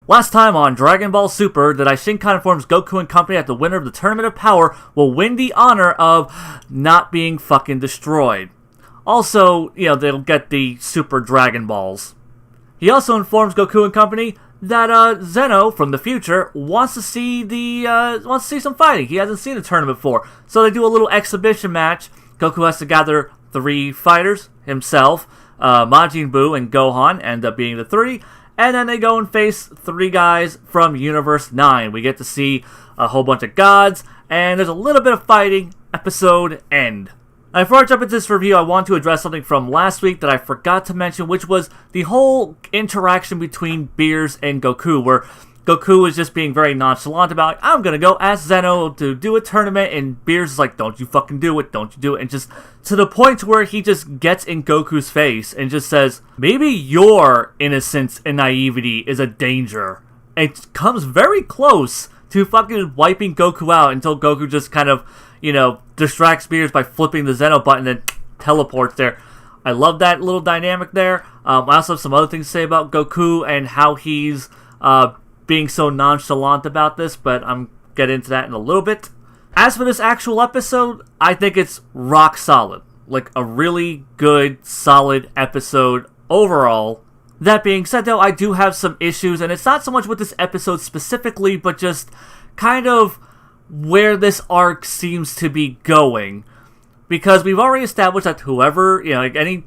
Last time on Dragon Ball Super, the Daishinkan informs Goku and company that the winner of the Tournament of Power will win the honor of not being fucking destroyed. Also, they'll get the Super Dragon Balls. He also informs Goku and company that Zeno from the future wants to see some fighting. He hasn't seen the tournament before, so they do a little exhibition match. Goku has to gather 3 fighters himself. Majin Buu and Gohan end up being the 3. And then they go and face 3 guys from Universe 9. We get to see a whole bunch of gods, and there's a little bit of fighting. Episode end. Now, before I jump into this review, I want to address something from last week that I forgot to mention, which was the whole interaction between Beerus and Goku, where Goku was just being very nonchalant about, I'm gonna go ask Zeno to do a tournament, and Beerus is like, don't you fucking do it, don't you do it, and just to the point where he just gets in Goku's face and just says, maybe your innocence and naivety is a danger. And it comes very close to fucking wiping Goku out until Goku just kind of, distracts Beerus by flipping the Zeno button and teleports there. I love that little dynamic there. I also have some other things to say about Goku and how he's, being so nonchalant about this, but I'm getting into that in a little bit. As for this actual episode, I think it's rock solid. Like a really good, solid episode overall. That being said, though, I do have some issues, and it's not so much with this episode specifically, but just kind of where this arc seems to be going. Because we've already established that whoever, any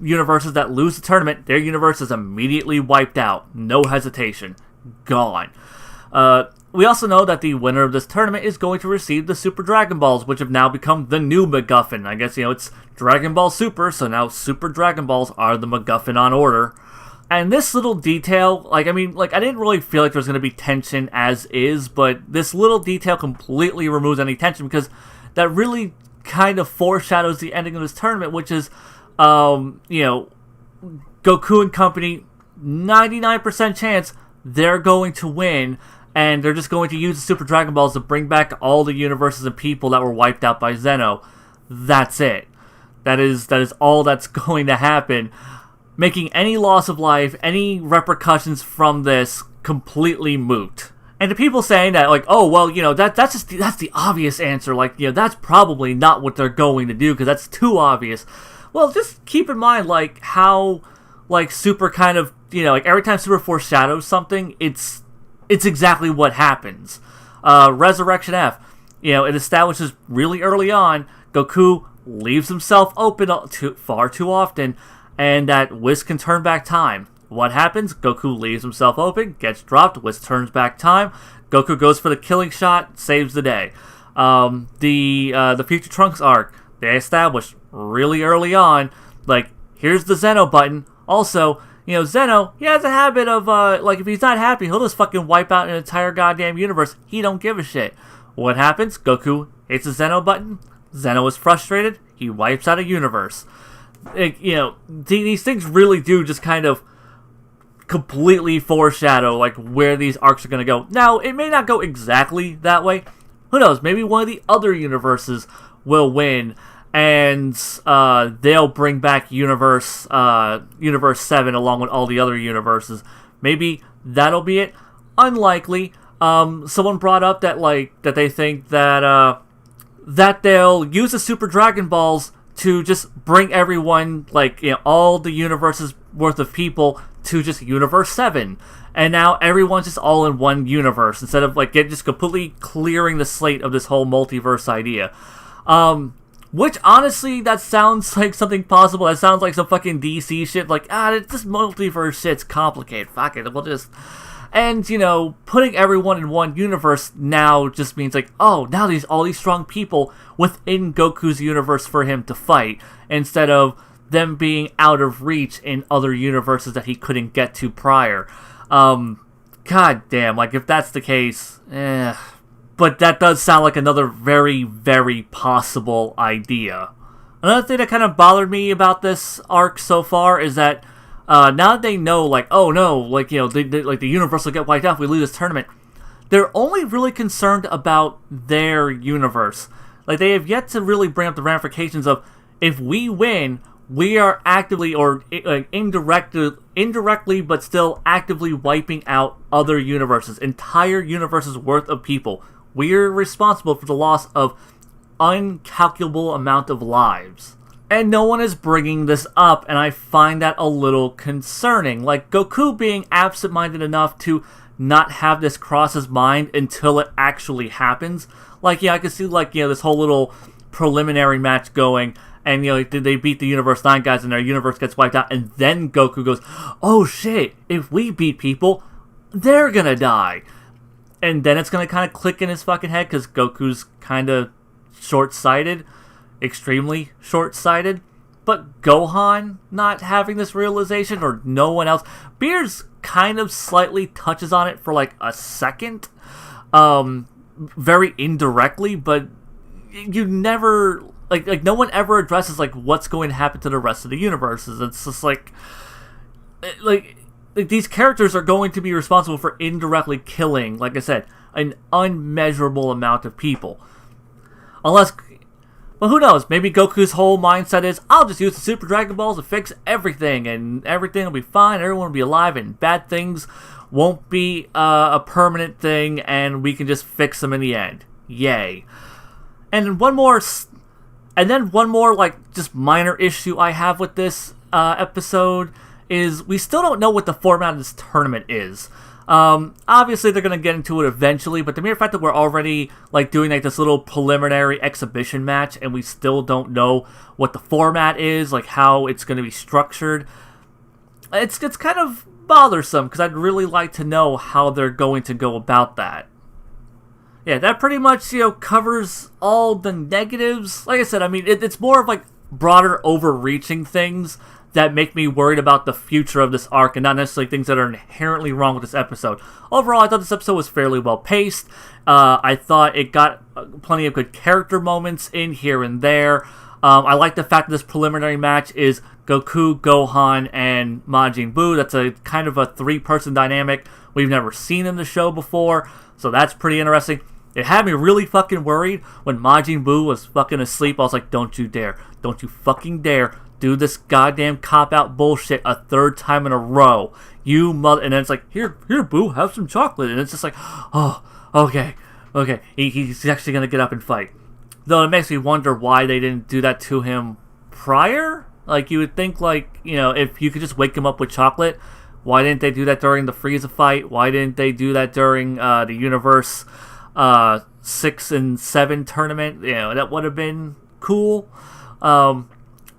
universes that lose the tournament, their universe is immediately wiped out. No hesitation. Gone. We also know that the winner of this tournament is going to receive the Super Dragon Balls, which have now become the new MacGuffin. I guess, it's Dragon Ball Super, so now Super Dragon Balls are the MacGuffin on order. And this little detail, I didn't really feel like there was going to be tension as is, but this little detail completely removes any tension because that really kind of foreshadows the ending of this tournament, which is, Goku and company, 99% chance they're going to win, and they're just going to use the Super Dragon Balls to bring back all the universes and people that were wiped out by Zeno. That's it. That is all that's going to happen, making any loss of life, any repercussions from this completely moot. And the people saying that, that's the obvious answer. That's probably not what they're going to do because that's too obvious. Well, just keep in mind, how Super kind of, every time Super foreshadows something, it's exactly what happens. Resurrection F, it establishes really early on, Goku leaves himself open far too often, and that Whis can turn back time. What happens? Goku leaves himself open, gets dropped, Whis turns back time, Goku goes for the killing shot, saves the day. The Future Trunks arc, they established really early on, here's the Zeno button. Also, Zeno, he has a habit of, if he's not happy, he'll just fucking wipe out an entire goddamn universe. He don't give a shit. What happens? Goku hits the Zeno button. Zeno is frustrated. He wipes out a universe. These things really do just kind of completely foreshadow, where these arcs are going to go. Now, it may not go exactly that way. Who knows? Maybe one of the other universes will win, and they'll bring back Universe 7 along with all the other universes. Maybe that'll be it. Unlikely. Someone brought up that that they think that they'll use the Super Dragon Balls to just bring everyone, all the universes worth of people to just Universe 7. And now everyone's just all in one universe instead of just completely clearing the slate of this whole multiverse idea. Which, honestly, that sounds like something possible. That sounds like some fucking DC shit. This multiverse shit's complicated. Fuck it, we'll just... And, putting everyone in one universe now just means, now there's all these strong people within Goku's universe for him to fight, instead of them being out of reach in other universes that he couldn't get to prior. God damn, if that's the case, But that does sound like another very, very possible idea. Another thing that kind of bothered me about this arc so far is that now that they know, the universe will get wiped out if we lose this tournament, they're only really concerned about their universe. They have yet to really bring up the ramifications of, if we win, we are actively or indirectly indirectly but still actively wiping out other universes, entire universes worth of people. We're responsible for the loss of uncalculable amount of lives. And no one is bringing this up, and I find that a little concerning. Like, Goku being absent-minded enough to not have this cross his mind until it actually happens. Like, yeah, I can see, like, this whole little preliminary match going, and, they beat the Universe 9 guys, and their universe gets wiped out, and then Goku goes, oh shit, if we beat people, they're gonna die. And then it's gonna kind of click in his fucking head, because Goku's kind of short-sighted. Extremely short-sighted. But Gohan not having this realization, or no one else. Beerus kind of slightly touches on it for like a second. Very indirectly, but you never... Like no one ever addresses like what's going to happen to the rest of the universes. It's just like these characters are going to be responsible for indirectly killing, like I said, an unmeasurable amount of people. Unless... Well, who knows? Maybe Goku's whole mindset is, I'll just use the Super Dragon Balls to fix everything, and everything will be fine, everyone will be alive, and bad things won't be a permanent thing, and we can just fix them in the end. Yay. And then one more, like, just minor issue I have with this episode is we still don't know what the format of this tournament is. Obviously they're going to get into it eventually, but the mere fact that we're already like doing like this little preliminary exhibition match and we still don't know what the format is, like how it's going to be structured, it's kind of bothersome because I'd really like to know how they're going to go about that. Yeah, that pretty much, covers all the negatives. Like I said, I mean, it's more of like broader overreaching things that make me worried about the future of this arc and not necessarily things that are inherently wrong with this episode. Overall, I thought this episode was fairly well paced. I thought it got plenty of good character moments in here and there. I like the fact that this preliminary match is Goku, Gohan, and Majin Buu. That's a kind of a three-person dynamic we've never seen in the show before, so that's pretty interesting. It had me really fucking worried when Majin Buu was fucking asleep. I was like, don't you dare. Don't you fucking dare do this goddamn cop-out bullshit a third time in a row. You mother... And then it's like, here, Boo, have some chocolate. And it's just like, oh, okay. He's actually going to get up and fight. Though it makes me wonder why they didn't do that to him prior. Like, you would think, like, if you could just wake him up with chocolate, why didn't they do that during the Frieza fight? Why didn't they do that during the Universe 6 and 7 tournament? That would have been cool.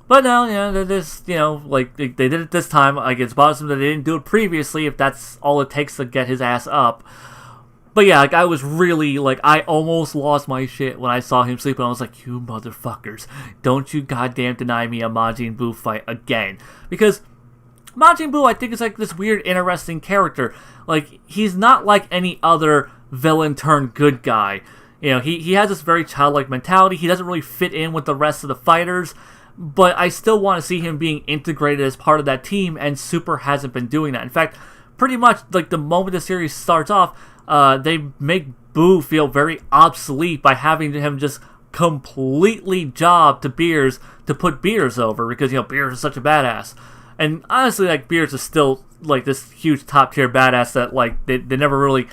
But no, they're just, like, they did it this time. Like, it's bothersome that they didn't do it previously, if that's all it takes to get his ass up. But yeah, like, I was really, like, I almost lost my shit when I saw him sleeping. I was like, you motherfuckers, don't you goddamn deny me a Majin Buu fight again. Because Majin Buu, I think, is, like, this weird, interesting character. Like, he's not like any other villain turned good guy. He has this very childlike mentality. He doesn't really fit in with the rest of the fighters. But I still want to see him being integrated as part of that team, and Super hasn't been doing that. In fact, pretty much, like, the moment the series starts off, they make Boo feel very obsolete by having him just completely job to Beerus to put Beerus over, because, Beerus is such a badass. And honestly, like, Beerus is still, like, this huge top-tier badass that, like, they never really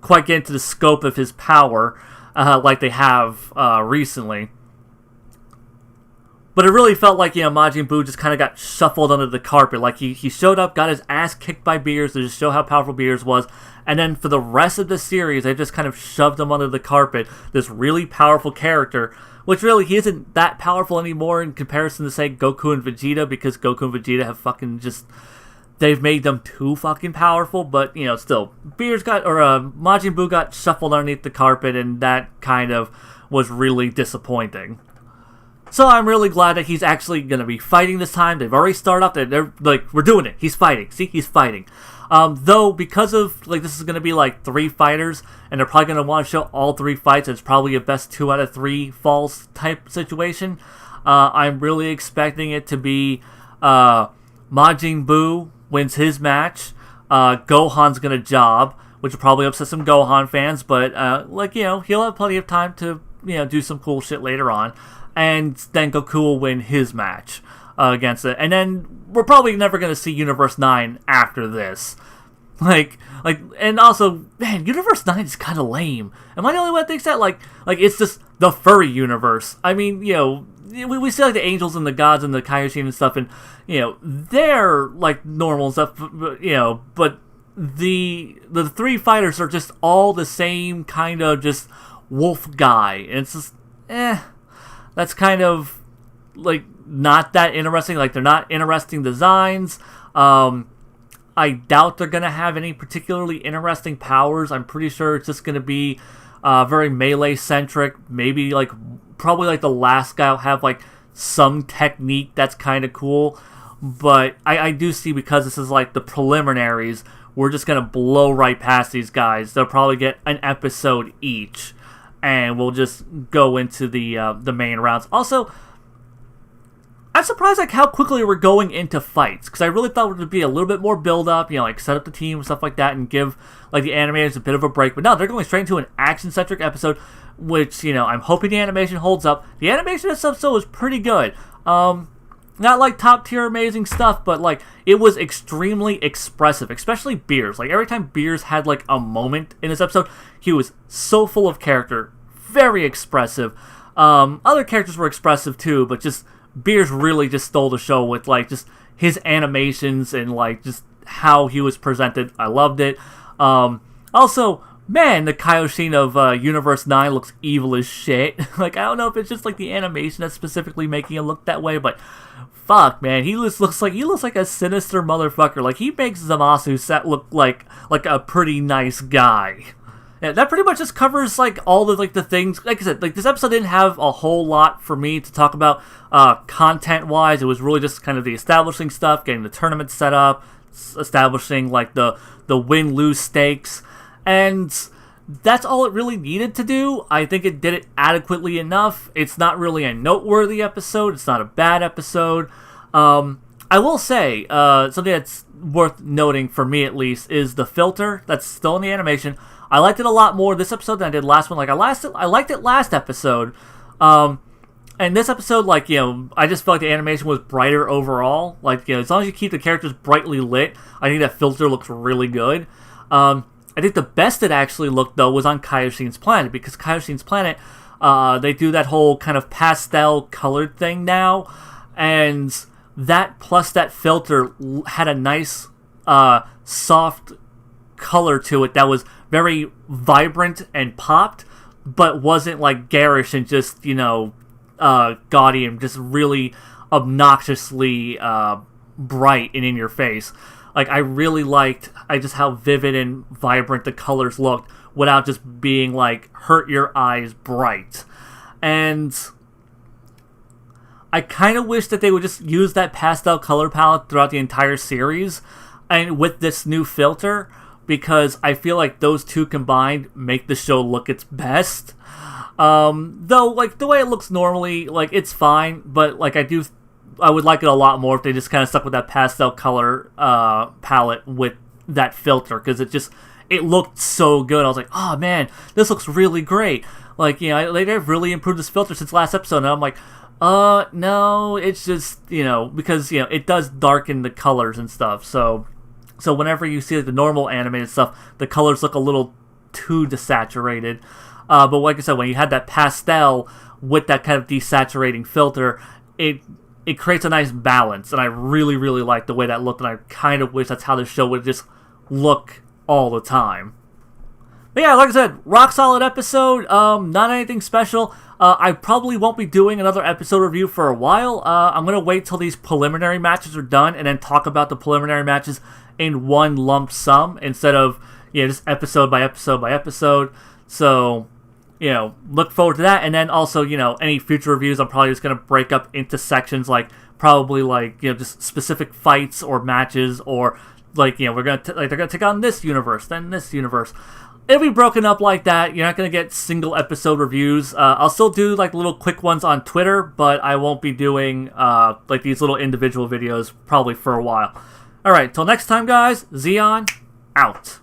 quite get into the scope of his power, like they have recently. But it really felt like, Majin Buu just kind of got shuffled under the carpet. Like, he showed up, got his ass kicked by Beerus to just show how powerful Beerus was. And then for the rest of the series, they just kind of shoved him under the carpet. This really powerful character, which really, he isn't that powerful anymore in comparison to, say, Goku and Vegeta, because Goku and Vegeta have fucking just... They've made them too fucking powerful, but, still. Majin Buu got shuffled underneath the carpet, and that kind of was really disappointing. So I'm really glad that he's actually going to be fighting this time. They've already started off. They're like, we're doing it. He's fighting. See, he's fighting. Though, because of, like, this is going to be, like, 3 fighters, and they're probably going to want to show all 3 fights, it's probably a best 2 out of 3 falls type situation. I'm really expecting it to be Majin Buu wins his match. Gohan's going to job, which will probably upset some Gohan fans, but, he'll have plenty of time to, do some cool shit later on. And then Goku will win his match. against it. And then we're probably never going to see Universe 9 after this. And also, man, Universe 9 is kind of lame. Am I the only one that thinks that? Like, it's just the furry universe. I mean, you know, we see, like, the angels and the gods and the Kaioshin and stuff, and, you know, they're, like, normal and stuff, you know, but the three fighters are just all the same kind of just wolf guy. And it's just, that's kind of, like, not that interesting. Like, they're not interesting designs. I doubt they're going to have any particularly interesting powers. I'm pretty sure it's just going to be very melee-centric. Maybe, like, probably, like, the last guy will have, like, some technique that's kind of cool. But I do see, because this is, like, the preliminaries, we're just going to blow right past these guys. They'll probably get an episode each. And we'll just go into the main rounds. Also, I'm surprised, like, how quickly we're going into fights, because I really thought it would be a little bit more build-up, you know, like, set up the team and stuff like that, and give, like, the animators a bit of a break. But no, they're going straight into an action-centric episode, which, you know, I'm hoping the animation holds up. The animation of this episode was pretty good. Not, like, top-tier amazing stuff, but, like, it was extremely expressive, especially Beerus. Like, every time Beerus had, like, a moment in this episode, he was so full of character, very expressive. Other characters were expressive, too, but just Beerus really just stole the show with, like, just his animations and, like, just how he was presented. I loved it. Also, man, the Kaioshin of Universe 9 looks evil as shit. Like, I don't know if it's just, like, the animation that's specifically making it look that way, but fuck, man, he looks like a sinister motherfucker. Like, he makes Zamasu set look like a pretty nice guy. Yeah, that pretty much just covers, like, all the, like, the things. Like I said, like, this episode didn't have a whole lot for me to talk about content-wise. It was really just kind of the establishing stuff, getting the tournament set up, establishing, like, the win-lose stakes, and that's all it really needed to do. I think it did it adequately enough. It's not really a noteworthy episode. It's not a bad episode. I will say, something that's worth noting, for me at least, is the filter that's still in the animation. I liked it a lot more this episode than I did last one. Like, I liked it last episode. And this episode, like, you know, I just felt like the animation was brighter overall. Like, you know, as long as you keep the characters brightly lit, I think that filter looks really good. I think the best it actually looked, though, was on Kaioshin's planet, because Kaioshin's planet, they do that whole kind of pastel colored thing now, and that plus that filter had a nice, soft color to it that was very vibrant and popped, but wasn't, like, garish and just, you know, gaudy and just really obnoxiously bright and in your face. Like, I really liked just how vivid and vibrant the colors looked without just being, like, hurt your eyes bright. And I kind of wish that they would just use that pastel color palette throughout the entire series, and with this new filter, because I feel like those two combined make the show look its best. Though, like, the way it looks normally, like, it's fine, but, like, I would like it a lot more if they just kind of stuck with that pastel color palette with that filter, because it looked so good. I was like, oh man, this looks really great. Like, you know, they've really improved this filter since last episode, and I'm like, no, it's just, you know, because, you know, it does darken the colors and stuff, so whenever you see, like, the normal animated stuff, the colors look a little too desaturated. But like I said, when you had that pastel with that kind of desaturating filter, it creates a nice balance, and I really, really like the way that looked, and I kind of wish that's how the show would just look all the time. But yeah, like I said, rock solid episode, not anything special. I probably won't be doing another episode review for a while. I'm going to wait till these preliminary matches are done, and then talk about the preliminary matches in one lump sum, instead of, you know, just episode by episode by episode. So, you know, look forward to that. And then also, you know, any future reviews, I'm probably just going to break up into sections, like, probably, like, you know, just specific fights or matches, or, like, you know, they're going to take on this universe, then this universe. It'll be broken up like that. You're not going to get single episode reviews. I'll still do, like, little quick ones on Twitter, but I won't be doing, like, these little individual videos probably for a while. Alright, till next time, guys, Xeon, out.